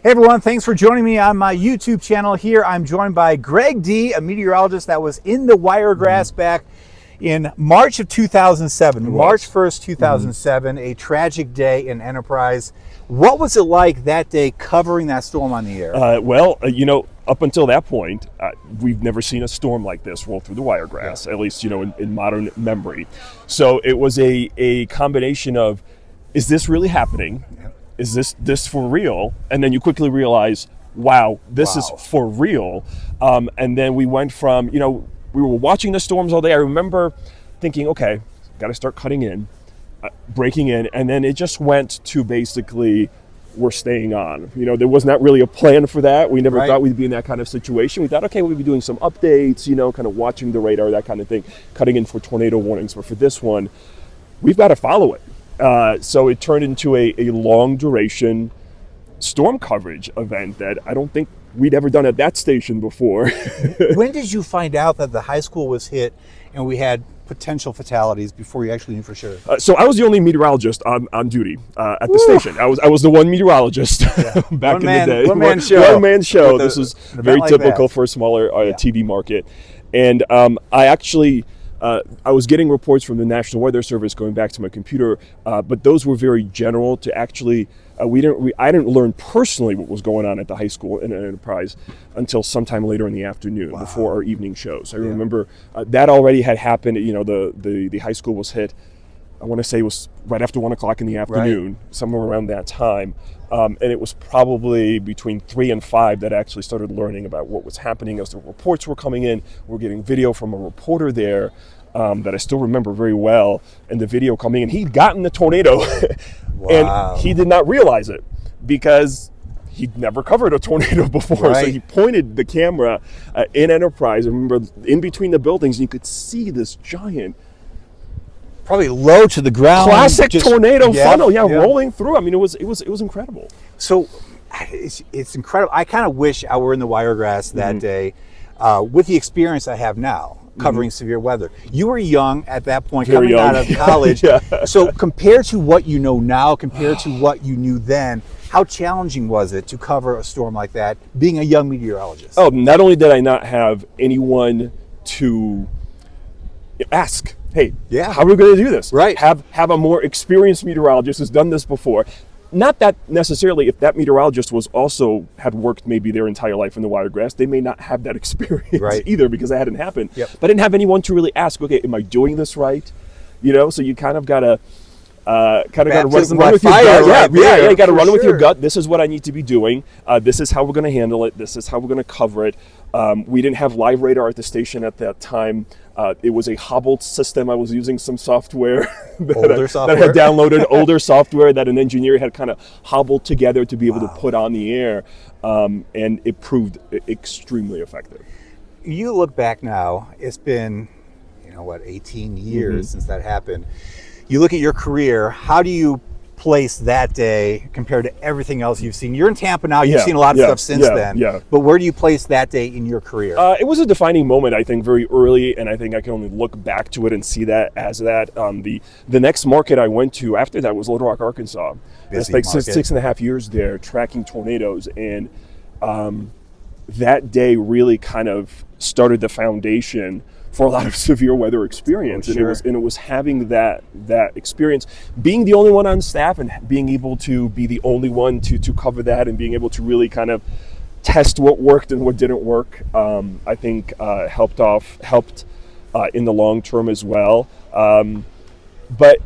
Hey everyone, thanks for joining me on my YouTube channel here. I'm joined by Greg Dee, a meteorologist that was in the Wiregrass back in March of 2007. March 1st, 2007, a tragic day in Enterprise. What was it like that day covering that storm on the air? Up until that point, we've never seen a storm like this roll through the Wiregrass, at least, in modern memory. So it was a combination of, is this really happening? Is this for real? And then you quickly realize, wow, this is for real. And then we went from, we were watching the storms all day. I remember thinking, okay, got to start cutting in, breaking in. And then it just went to basically, we're staying on. There was not really a plan for that. We never thought we'd be in that kind of situation. We thought, okay, we'd be doing some updates, kind of watching the radar, that kind of thing, cutting in for tornado warnings. But for this one, we've got to follow it. So it turned into a long duration storm coverage event that I don't think we'd ever done at that station before. When did you find out that the high school was hit and we had potential fatalities before you actually knew for sure? So I was the only meteorologist on duty at the station. I was the one meteorologist back in the day. One man show. This was very typical for a smaller TV market. And I actually... I was getting reports from the National Weather Service going back to my computer, but those were very general to actually, I didn't learn personally what was going on at the high school in Enterprise until sometime later in the afternoon before our evening shows. I remember that already had happened. The high school was hit, I want to say it was right after 1 o'clock in the afternoon, somewhere around that time. And it was probably between 3 and 5 that I actually started learning about what was happening as the reports were coming in. We're getting video from a reporter there that I still remember very well. And the video coming in, he'd gotten the tornado and he did not realize it because he'd never covered a tornado before. So he pointed the camera in Enterprise. I remember in between the buildings, and you could see this giant, probably low to the ground, classic tornado funnel, rolling through. I mean, it was incredible. So it's incredible. I kind of wish I were in the Wiregrass that day with the experience I have now covering severe weather. You were young at that point, coming out of college. So compared to what you know now, compared to what you knew then, how challenging was it to cover a storm like that, being a young meteorologist? Oh, not only did I not have anyone to ask, hey, how are we going to do this? Have a more experienced meteorologist who's done this before. Not that necessarily if that meteorologist had worked maybe their entire life in the Wiregrass, they may not have that experience either because that hadn't happened. But I didn't have anyone to really ask, okay, am I doing this right? So you kind of got to run with your gut. You got to run with your gut. This is what I need to be doing. This is how we're going to handle it. This is how we're going to cover it. We didn't have live radar at the station at that time. It was a hobbled system. I was using some software that I had downloaded, older software that an engineer had kind of hobbled together to be able to put on the air. And it proved extremely effective. You look back now, it's been, 18 years since that happened. You look at your career, how do you place that day compared to everything else you've seen? You're in Tampa now, you've seen a lot of stuff since then, but where do you place that day in your career? It was a defining moment, I think, very early, and I think I can only look back to it and see that as that. The next market I went to after that was Little Rock, Arkansas. I spent 6.5 years there tracking tornadoes, and that day really kind of started the foundation for a lot of severe weather experience. And it was having that experience, being the only one on staff and being able to be the only one to cover that and being able to really kind of test what worked and what didn't work, I think helped in the long term as well. But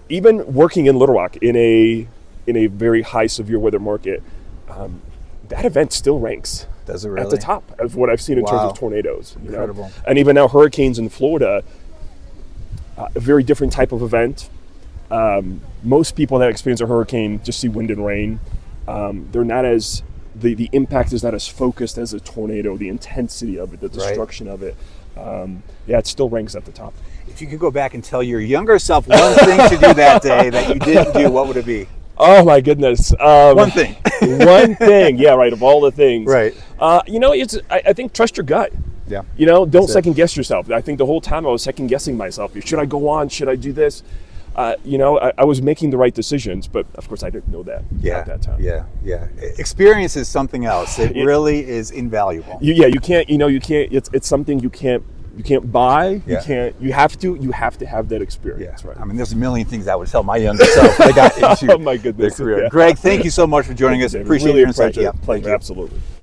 even working in Little Rock in a very high severe weather market, that event still ranks. Does it really? At the top of what I've seen in terms of tornadoes. Incredible. And even now hurricanes in Florida, a very different type of event. Most people that experience a hurricane just see wind and rain. They're not as, the impact is not as focused as a tornado, the intensity of it, the destruction of it. It still ranks at the top. If you could go back and tell your younger self one thing to do that day that you didn't do, what would it be? Oh my goodness. One thing. One thing. Yeah, right. Of all the things. Right. I think trust your gut. Yeah. Don't second guess yourself. I think the whole time I was second guessing myself. Should I go on? Should I do this? I was making the right decisions, but of course I didn't know that at that time. Yeah. Experience is something else. It really is invaluable. You can't. It's something you can't buy. Yeah. You have to have that experience. Yeah. Right. I mean, there's a million things I would tell my younger self when I got into Oh my goodness. the career. Yeah. Greg, thank you so much for joining us. Appreciate Really your a insight. pleasure. Yeah, thank you. Absolutely.